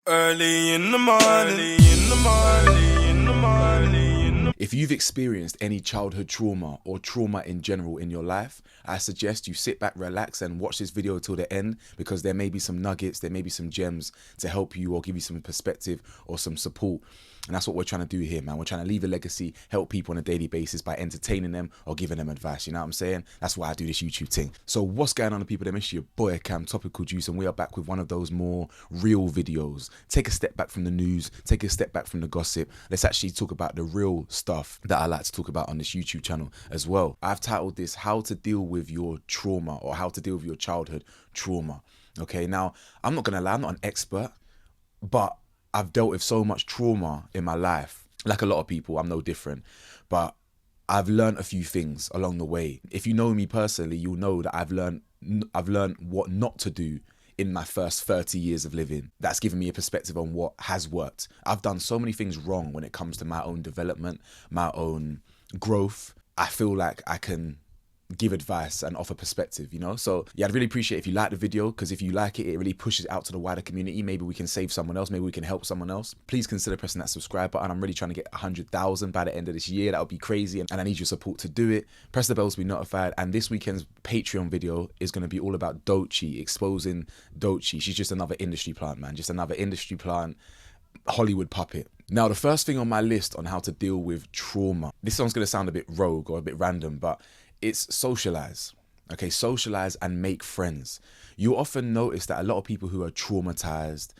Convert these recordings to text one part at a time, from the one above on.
Early in the morning. If you've experienced any childhood trauma or trauma in general in your life, I suggest you sit back, relax and watch this video till the end, because there may be some nuggets, there may be some gems to help you or give you some perspective or some support. And that's what we're trying to do here, man. We're trying to leave a legacy, help people on a daily basis by entertaining them or giving them advice. You know what I'm saying? That's why I do this YouTube thing. So what's going on, the people? It's your boy Cam, Topical Juice, and we are back with one of those more real videos. Take a step back from the news, take a step back from the gossip. Let's actually talk about the real stuff that I like to talk about on this YouTube channel as well. I've titled this How to Deal with Your Trauma, or How to Deal with Your Childhood Trauma. Okay, now I'm not gonna lie, I'm not an expert, but I've dealt with so much trauma in my life. Like a lot of people, I'm no different, but I've learned a few things along the way. If you know me personally, you'll know that I've learned what not to do in my first 30 years of living. That's given me a perspective on what has worked. I've done so many things wrong when it comes to my own development, my own growth. I feel like I can give advice and offer perspective, you know? So yeah, I'd really appreciate if you like the video, because if you like it, it really pushes it out to the wider community. Maybe we can save someone else, maybe we can help someone else. Please consider pressing that subscribe button. I'm really trying to get 100,000 by the end of this year. That would be crazy, and I need your support to do it. Press the bell to be notified. And this weekend's Patreon video is going to be all about Doechii, exposing Doechii. She's just another industry plant, man, just another industry plant, Hollywood puppet. Now, the first thing on my list on how to deal with trauma, this one's going to sound a bit rogue or a bit random, but it's socialize. Okay, socialize and make friends. You often notice that a lot of people who are traumatized,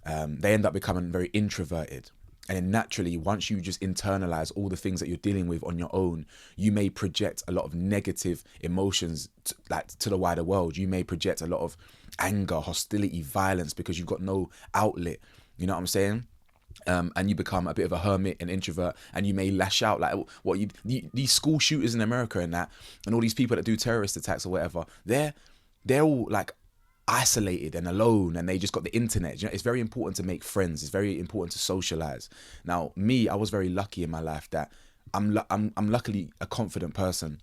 they end up becoming very introverted. And then naturally, once you just internalize all the things that you're dealing with on your own, you may project a lot of negative emotions to the wider world. You may project a lot of anger, hostility, violence, because you've got no outlet. You know what I'm saying? And you become a bit of a hermit, an introvert, and you may lash out like these school shooters in America and that, and all these people that do terrorist attacks or whatever. They're all like isolated and alone, and they just got the internet. You know, it's very important to make friends. It's very important to socialize. Now, me, I was very lucky in my life that I'm luckily a confident person,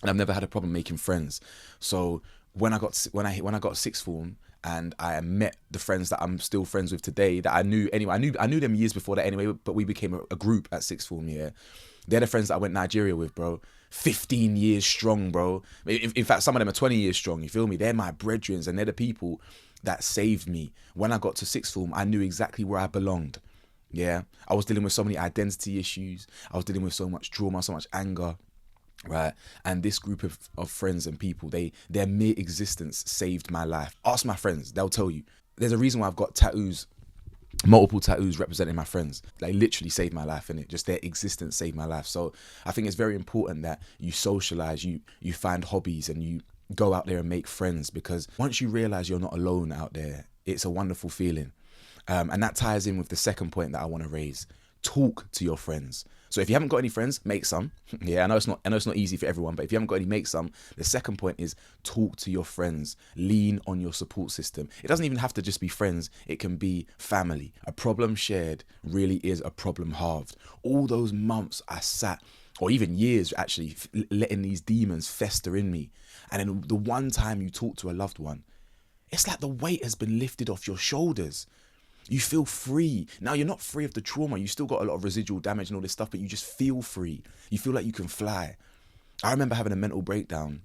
and I've never had a problem making friends. So when I got sixth form, and I met the friends that I'm still friends with today, that I knew anyway. I knew them years before that anyway, but we became a group at sixth form. Yeah, they're the friends that I went Nigeria with, bro. 15 years strong, bro. In fact, some of them are 20 years strong. You feel me? They're my brethren, and they're the people that saved me. When I got to sixth form, I knew exactly where I belonged. Yeah, I was dealing with so many identity issues. I was dealing with so much trauma, so much anger. Right, and this group of friends and people, their mere existence saved my life. Ask my friends, they'll tell you. There's a reason why I've got tattoos, multiple tattoos representing my friends. They literally saved my life, innit? Just their existence saved my life. So I think it's very important that you socialize, you find hobbies, and you go out there and make friends, because once you realize you're not alone out there, it's a wonderful feeling. And that ties in with the second point that I want to raise. Talk to your friends. So if you haven't got any friends, make some. Yeah, I know it's not easy for everyone, but if you haven't got any, make some. The second point is talk to your friends. Lean on your support system. It doesn't even have to just be friends. It can be family. A problem shared really is a problem halved. All those months I sat, or even years actually, letting these demons fester in me. And then the one time you talk to a loved one, it's like the weight has been lifted off your shoulders. You feel free. Now, you're not free of the trauma. You still got a lot of residual damage and all this stuff, but you just feel free. You feel like you can fly. I remember having a mental breakdown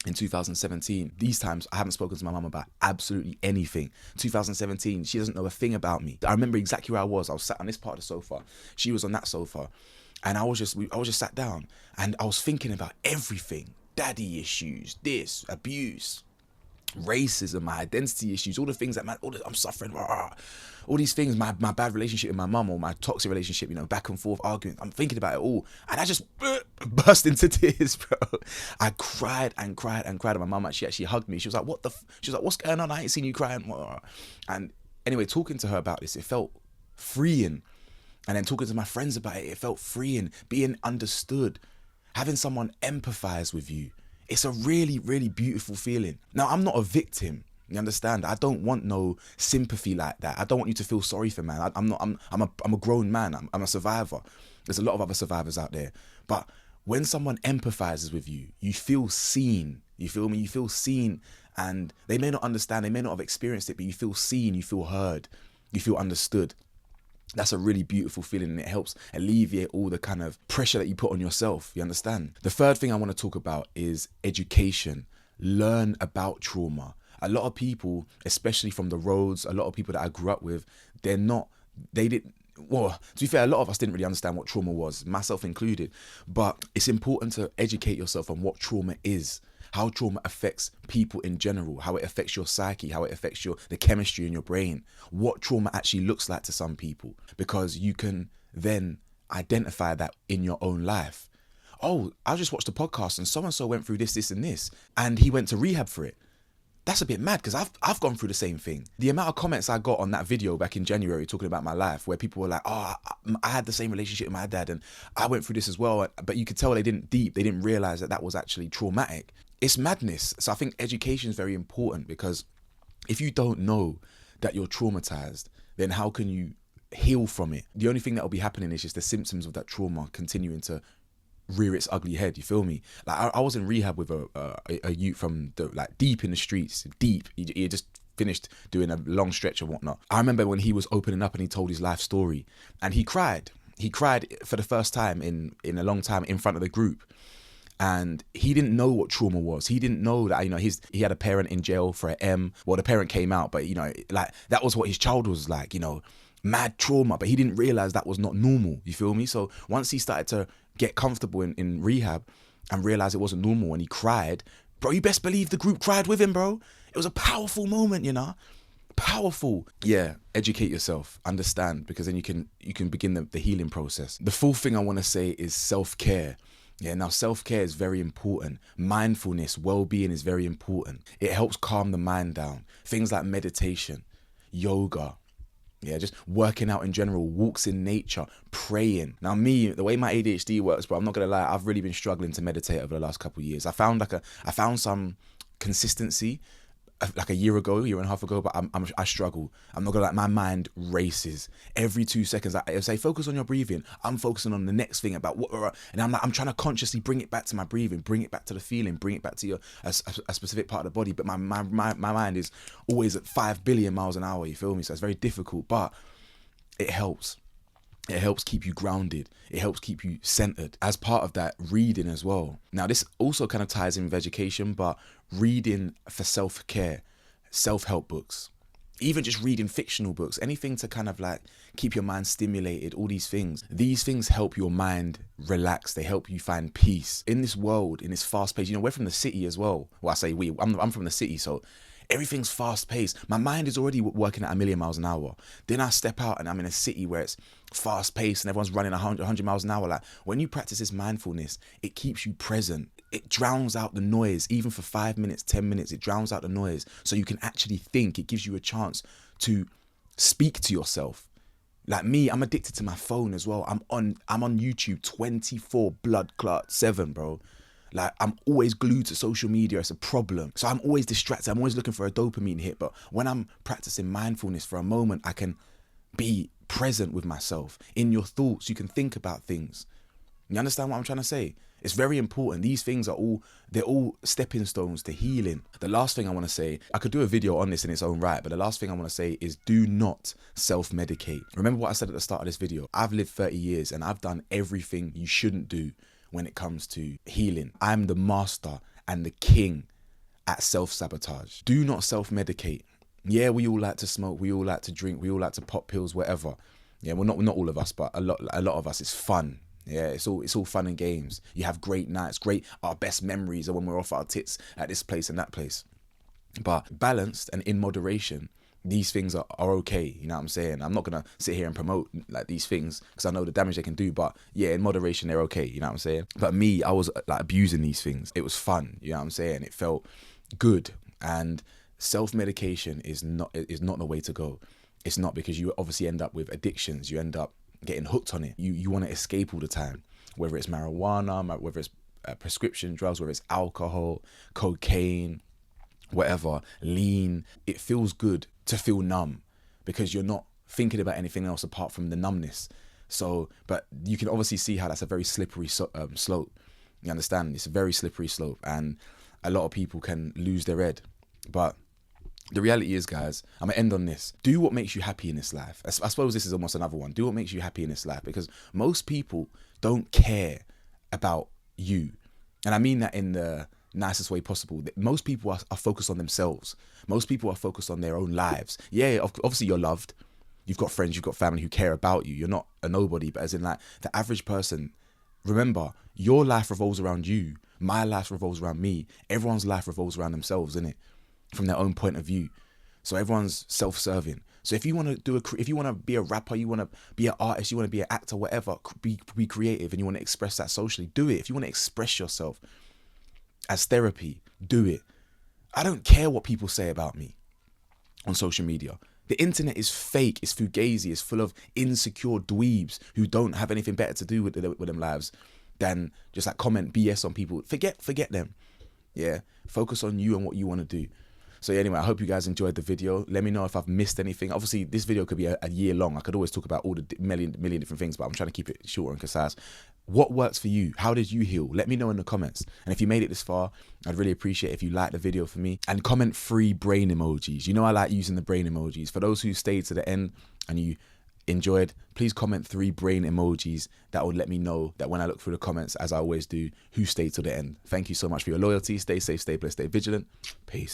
in 2017. These times, I haven't spoken to my mum about absolutely anything. 2017, she doesn't know a thing about me. I remember exactly where I was. I was sat on this part of the sofa. She was on that sofa. And I was just sat down, and I was thinking about everything. Daddy issues, this, abuse, racism, my identity issues, all the things that I'm suffering, all these things, my bad relationship with my mum, or my toxic relationship, you know, back and forth arguing. I'm thinking about it all, and I just burst into tears, bro. I cried and cried and cried, and my mum actually hugged me. She was like, she was like, what's going on? I ain't seen you crying. And anyway, talking to her about this, it felt freeing. And then talking to my friends about it, it felt freeing. Being understood, having someone empathize with you, it's a really, really beautiful feeling. Now, I'm not a victim. You understand? I don't want no sympathy like that. I don't want you to feel sorry for, man. I'm a grown man. I'm a survivor. There's a lot of other survivors out there. But when someone empathizes with you, you feel seen. You feel me? You feel seen, and they may not understand. They may not have experienced it, but you feel seen. You feel heard. You feel understood. That's a really beautiful feeling, and it helps alleviate all the kind of pressure that you put on yourself. You understand? The third thing I want to talk about is education. Learn about trauma. A lot of people, especially from the roads, a lot of people that I grew up with, to be fair, a lot of us didn't really understand what trauma was, myself included. But it's important to educate yourself on what trauma is, how trauma affects people in general, how it affects your psyche, how it affects the chemistry in your brain, what trauma actually looks like to some people, because you can then identify that in your own life. Oh, I just watched a podcast and so-and-so went through this, and this, and he went to rehab for it. That's a bit mad, because I've gone through the same thing. The amount of comments I got on that video back in January talking about my life, where people were like, oh, I had the same relationship with my dad and I went through this as well. But you could tell they didn't realize that was actually traumatic. It's madness. So I think education is very important, because if you don't know that you're traumatized, then how can you heal from it? The only thing that will be happening is just the symptoms of that trauma continuing to rear its ugly head. You feel me? Like I was in rehab with a youth from deep in the streets, deep. He just finished doing a long stretch and whatnot. I remember when he was opening up and he told his life story, and he cried. He cried for the first time in a long time in front of the group. And he didn't know what trauma was. He didn't know that, he had a parent in jail for an M. Well, the parent came out, but, that was what his childhood was like, mad trauma. But he didn't realize that was not normal. You feel me? So once he started to get comfortable in rehab and realize it wasn't normal and he cried, bro, you best believe the group cried with him, bro. It was a powerful moment, Powerful. Yeah, educate yourself, understand, because then you can begin the healing process. The fourth thing I want to say is self-care. Yeah, now self-care is very important. Mindfulness, well-being is very important. It helps calm the mind down. Things like meditation, yoga, just working out in general, walks in nature, praying. Now me, the way my ADHD works, bro, I'm not gonna lie, I've really been struggling to meditate over the last couple of years. I found some consistency like a year and a half ago, but I struggle. I'm not gonna lie, my mind races. Every 2 seconds, I say, focus on your breathing. I'm focusing on the next thing about and I'm trying to consciously bring it back to my breathing, bring it back to the feeling, bring it back to a specific part of the body. But my mind is always at 5 billion miles an hour, you feel me? So it's very difficult, but it helps. It helps keep you grounded. It helps keep you centered. As part of that, reading as well. Now, this also kind of ties in with education, but reading for self-care, self-help books, even just reading fictional books, anything to kind of keep your mind stimulated, all these things. These things help your mind relax. They help you find peace. In this world, in this fast pace, we're from the city as well. Well, I say I'm from the city, so everything's fast paced. My mind is already working at 1,000,000 miles an hour. Then I step out and I'm in a city where it's fast paced and everyone's running 100 miles an hour. Like, when you practice this mindfulness, it keeps you present. It drowns out the noise. Even for 5 minutes, 10 minutes, it drowns out the noise. So you can actually think. It gives you a chance to speak to yourself. Like me, I'm addicted to my phone as well. I'm on YouTube 24 blood clot 7, bro. Like, I'm always glued to social media. It's a problem. So I'm always distracted. I'm always looking for a dopamine hit. But when I'm practicing mindfulness for a moment, I can be present with myself. In your thoughts, you can think about things. You understand what I'm trying to say? It's very important. These things they're all stepping stones to healing. The last thing I want to say, I could do a video on this in its own right, but the last thing I want to say is do not self-medicate. Remember what I said at the start of this video? I've lived 30 years and I've done everything you shouldn't do when it comes to healing. I'm the master and the king at self-sabotage. Do not self-medicate. Yeah, we all like to smoke, we all like to drink, we all like to pop pills, whatever. Yeah, well, not all of us, but a lot of us. It's fun. Yeah, it's all fun and games. You have great nights, our best memories are when we're off our tits at this place and that place. But balanced and in moderation, these things are okay. You know what I'm saying? I'm not going to sit here and promote like these things because I know the damage they can do, but yeah, in moderation, they're okay. You know what I'm saying? But me, I was like abusing these things. It was fun. You know what I'm saying? It felt good. And self-medication is not the way to go. It's not, because you obviously end up with addictions. You end up getting hooked on it. You want to escape all the time, whether it's marijuana, whether it's prescription drugs, whether it's alcohol, cocaine, whatever, lean. It feels good to feel numb because you're not thinking about anything else apart from the numbness. So, but you can obviously see how that's a very slippery slope. You understand? It's a very slippery slope, and a lot of people can lose their head. But The reality is, guys, I'm going to end on this. Do what makes you happy in this life. I suppose this is almost another one. Do what makes you happy in this life, because most people don't care about you. And I mean that in the nicest way possible. Most people are focused on themselves. Most people are focused on their own lives. Yeah, obviously you're loved. You've got friends, you've got family who care about you. You're not a nobody, but as in like the average person, remember, your life revolves around you. My life revolves around me. Everyone's life revolves around themselves, innit? From their own point of view. So everyone's self-serving. So if you want to if you want to be a rapper, you want to be an artist, you want to be an actor, whatever, be creative, and you want to express that socially, do it. If you want to express yourself as therapy, do it. I don't care what people say about me on social media. The internet is fake, it's fugazi, it's full of insecure dweebs who don't have anything better to do with them lives than just like comment BS on people. Forget them. Yeah, focus on you and what you want to do. So anyway, I hope you guys enjoyed the video. Let me know if I've missed anything. Obviously, this video could be a year long. I could always talk about all the million different things, but I'm trying to keep it shorter and concise. What works for you? How did you heal? Let me know in the comments. And if you made it this far, I'd really appreciate if you like the video for me. And comment 3 brain emojis. You know I like using the brain emojis. For those who stayed to the end and you enjoyed, please comment 3 brain emojis. That would let me know that when I look through the comments, as I always do, who stayed to the end. Thank you so much for your loyalty. Stay safe, stay blessed, stay vigilant. Peace.